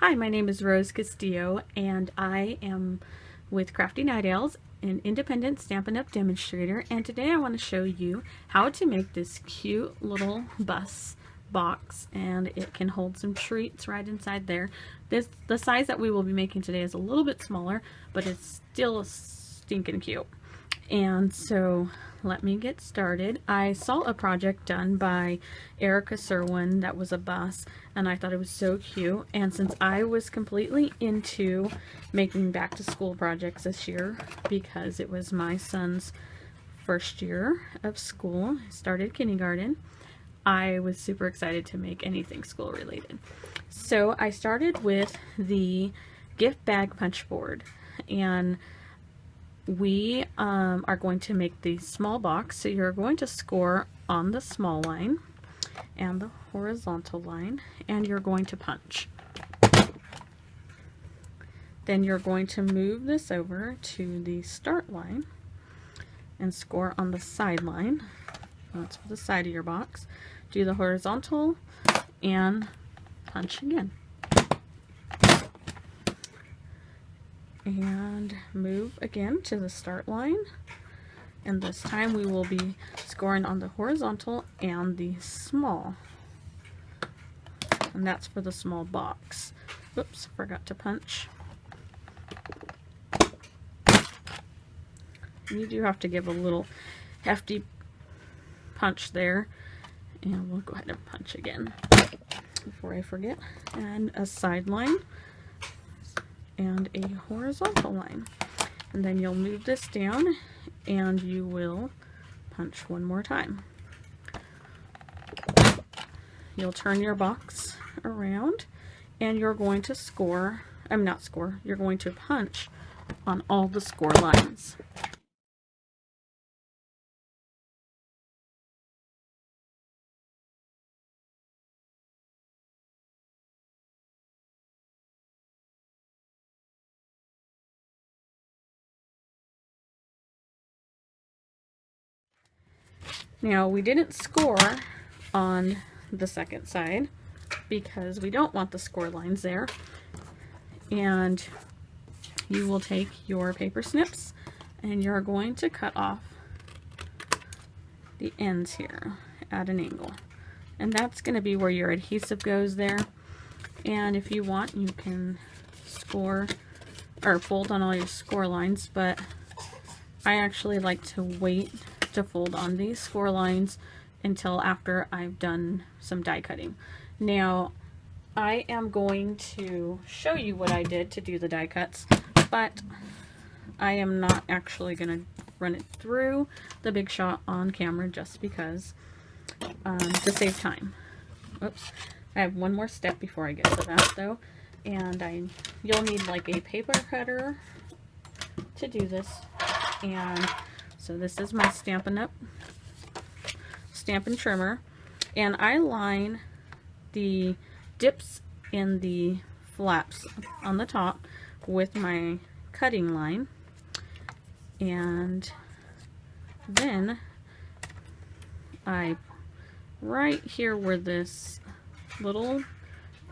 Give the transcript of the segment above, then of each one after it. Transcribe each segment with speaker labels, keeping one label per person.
Speaker 1: Hi, my name is Rose Castillo, and I am with Crafty Night Owls, an independent Stampin' Up! Demonstrator, and today I want to show you how to make this cute little bus box, and it can hold some treats right inside there. The size that we will be making today is a little bit smaller, but it's still stinking cute. And so let me get started. I saw a project done by Erica Serwin that was a bus, and I thought it was so cute. And since I was completely into making back to school projects this year, because it was my son's first year of school, he started kindergarten, I was super excited to make anything school related. So I started with the gift bag punch board, and we are going to make the small box. So you're going to score on the small line and the horizontal line, and you're going to punch. Then you're going to move this over to the start line and score on the side line. That's for the side of your box. Do the horizontal and punch again. And move again to the start line, and this time we will be scoring on the horizontal and the small, and that's for the small box. Oops, forgot to punch. You do have to give a little hefty punch there, and we'll go ahead and punch again before I forget. And a side line and a horizontal line, and then you'll move this down and you will punch one more time. You'll turn your box around and you're going to score, you're going to punch on all the score lines. Now, we didn't score on the second side because we don't want the score lines there. And you will take your paper snips and you're going to cut off the ends here at an angle. And that's going to be where your adhesive goes there. And if you want, you can score or fold on all your score lines, but I actually like to wait to fold on these score lines until after I've done some die cutting. Now, I am going to show you what I did to do the die cuts, but I am not actually going to run it through the Big Shot on camera just because, to save time. Oops, I have one more step before I get to that though, and you'll need like a paper cutter to do this. And so this is my Stampin' Up! Stampin' Trimmer, and I line the dips in the flaps on the top with my cutting line, and then right here where this little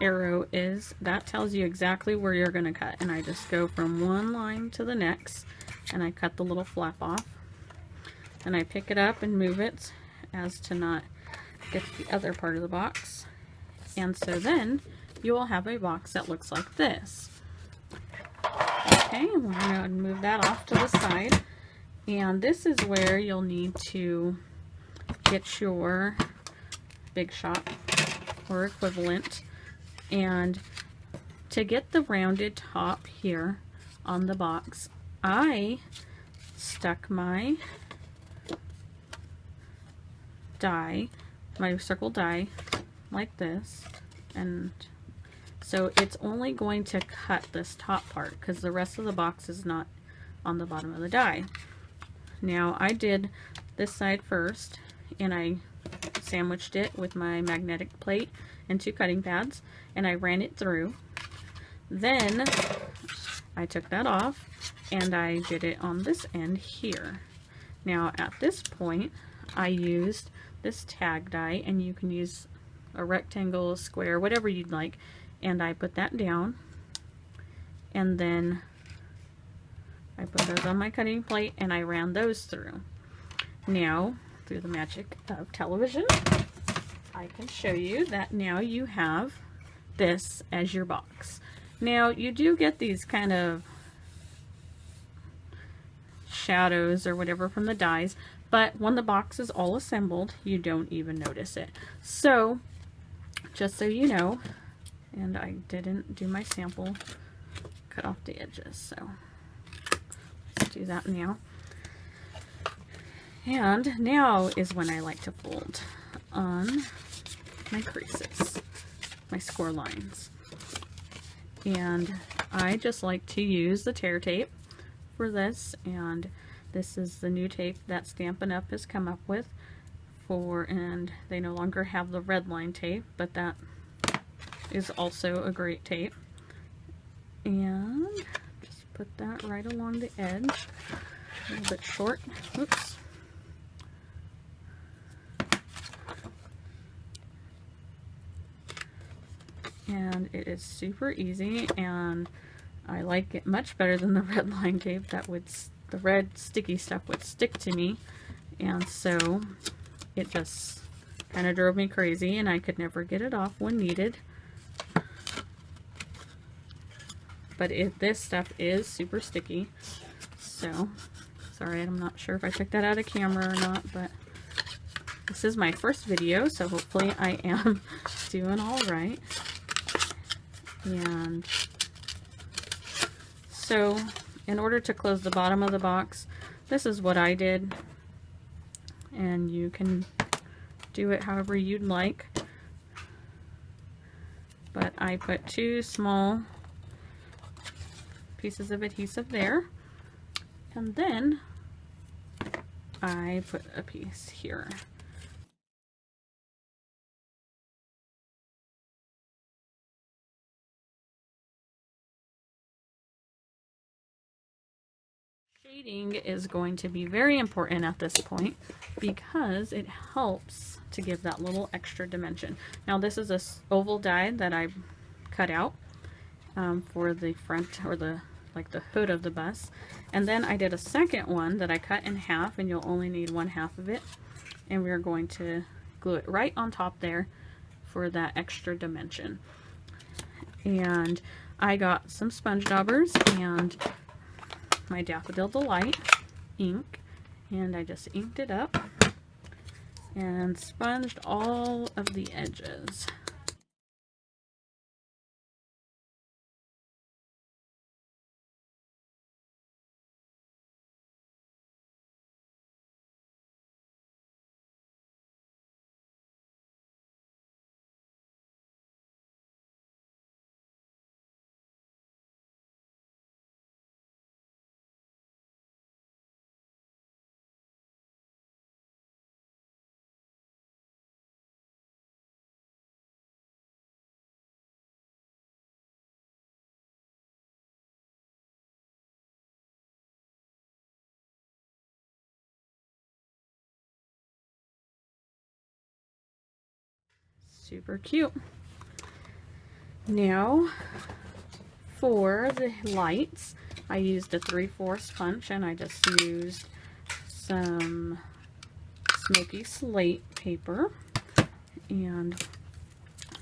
Speaker 1: arrow is, that tells you exactly where you're going to cut, and I just go from one line to the next and I cut the little flap off. And I pick it up and move it as to not get the other part of the box. And so then you will have a box that looks like this. Okay, we're going to move that off to the side. And this is where you'll need to get your Big Shot or equivalent. And to get the rounded top here on the box, I stuck my die, my circle die, like this, and so it's only going to cut this top part because the rest of the box is not on the bottom of the die. Now, I did this side first, and I sandwiched it with my magnetic plate and 2 cutting pads, and I ran it through. Then I took that off and I did it on this end here. Now, at this point, I used this tag die, and you can use a rectangle, a square, whatever you'd like, and I put that down, and then I put those on my cutting plate and I ran those through. Now, through the magic of television, I can show you that now you have this as your box. Now, you do get these kind of shadows or whatever from the dies, but when the box is all assembled, you don't even notice it. So, just so you know, and I didn't do my sample, cut off the edges, so let's do that now. And now is when I like to fold on my creases, my score lines. And I just like to use the tear tape for this, and this is the new tape that Stampin' Up! Has come up with and they no longer have the red line tape, but that is also a great tape. And just put that right along the edge, a little bit short. Oops. And it is super easy, and I like it much better than the red line tape. The red sticky stuff would stick to me, and so it just kind of drove me crazy, and I could never get it off when needed. But this stuff is super sticky, so sorry, I'm not sure if I took that out of camera or not, but this is my first video, so hopefully I am doing all right. And so in order to close the bottom of the box, this is what I did, and you can do it however you'd like, but I put 2 small pieces of adhesive there, and then I put a piece here. Shading is going to be very important at this point because it helps to give that little extra dimension. Now this is a oval die that I cut out for the front, or the hood of the bus, and then I did a second one that I cut in half, and you'll only need 1/2 of it, and we're going to glue it right on top there for that extra dimension. And I got some sponge daubers and my Daffodil Delight ink, and I just inked it up and sponged all of the edges. Super cute. Now for the lights, I used a 3/4 punch, and I just used some smoky slate paper and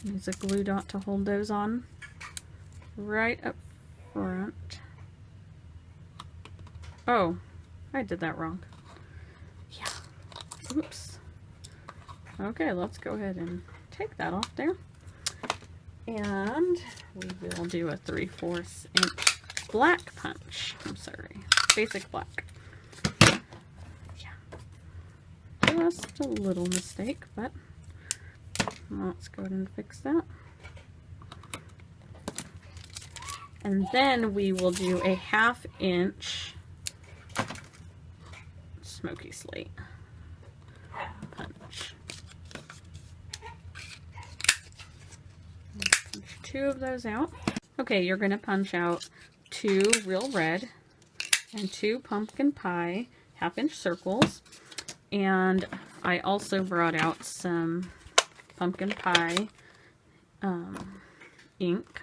Speaker 1: use a glue dot to hold those on right up front. Oh, I did that wrong. Yeah. Oops. Okay, let's go ahead and take that off there. And we will do a 3/4 inch black punch. I'm sorry, basic black. Yeah. Just a little mistake, but let's go ahead and fix that. And then we will do a 1/2 inch smoky slate punch. Punch 2 of those out. Okay, you're going to punch out 2 real red and 2 pumpkin pie 1/2 inch circles. And I also brought out some pumpkin pie ink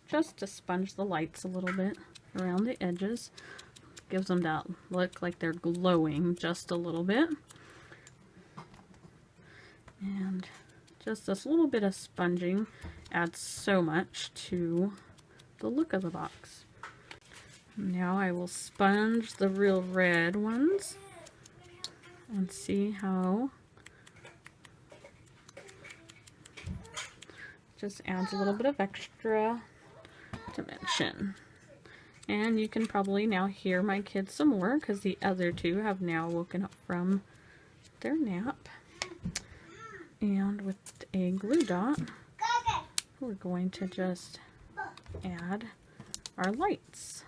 Speaker 1: just to sponge the lights a little bit around the edges. Gives them that look like they're glowing just a little bit. And just this little bit of sponging adds so much to the look of the box. Now I will sponge the real red ones and see how just adds a little bit of extra dimension. And you can probably now hear my kids some more because the other two have now woken up from their nap. And with a glue dot, we're going to just add our lights.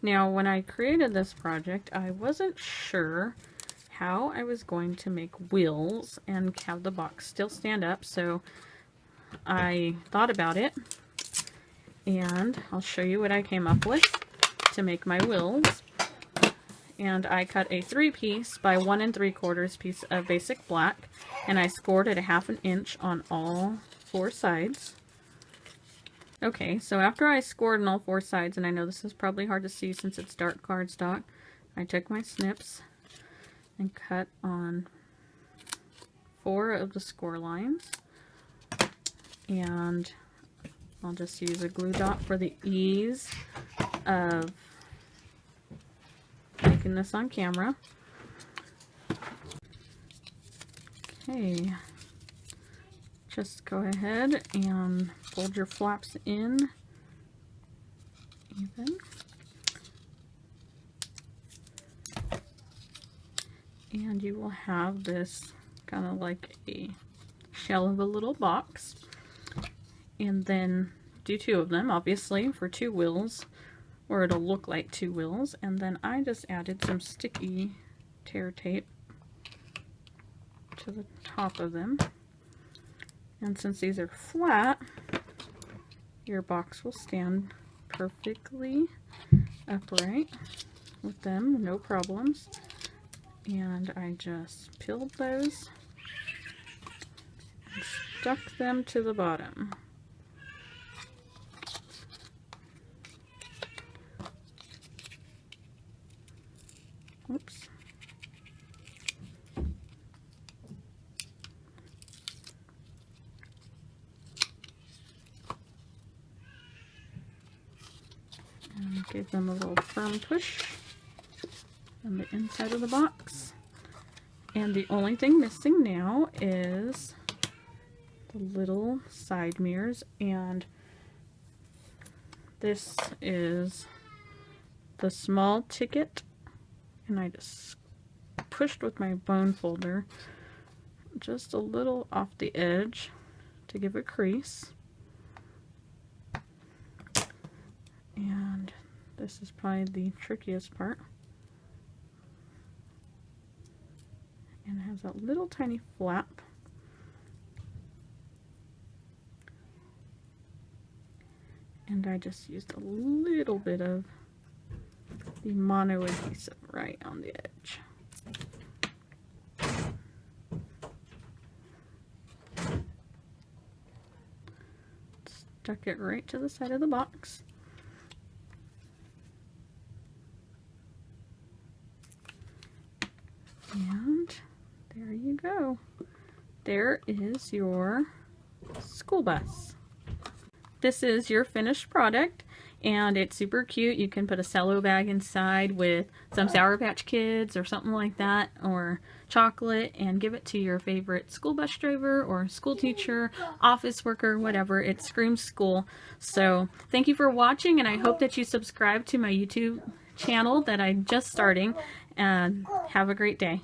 Speaker 1: Now, when I created this project, I wasn't sure how I was going to make wheels and have the box still stand up, so I thought about it, and I'll show you what I came up with to make my wheels. And I cut a 3-piece by 1 3/4 piece of basic black, and I scored it 1/2 inch on all 4 sides. Okay, so after I scored on all 4 sides, and I know this is probably hard to see since it's dark cardstock, I took my snips and cut on 4 of the score lines. And I'll just use a glue dot for the ease of making this on camera. Okay, just go ahead and fold your flaps in even. And you will have this kind of like a shell of a little box. And then do 2 of them, obviously, for 2 wheels, or it'll look like 2 wheels. And then I just added some sticky tear tape to the top of them. And since these are flat, your box will stand perfectly upright with them, no problems. And I just peeled those and stuck them to the bottom. Oops. And give them a little firm push on the inside of the box. And the only thing missing now is the little side mirrors, and this is the small ticket, and I just pushed with my bone folder just a little off the edge to give a crease. And this is probably the trickiest part. And it has that little tiny flap. And I just used a little bit of the mono adhesive right on the edge. Stuck it right to the side of the box. And there you go. There is your school bus. This is your finished product, and it's super cute. You can put a cello bag inside with some Sour Patch Kids or something like that, or chocolate, and give it to your favorite school bus driver or school teacher, office worker, whatever. It screams school. So thank you for watching, and I hope that you subscribe to my YouTube channel that I'm just starting, and have a great day.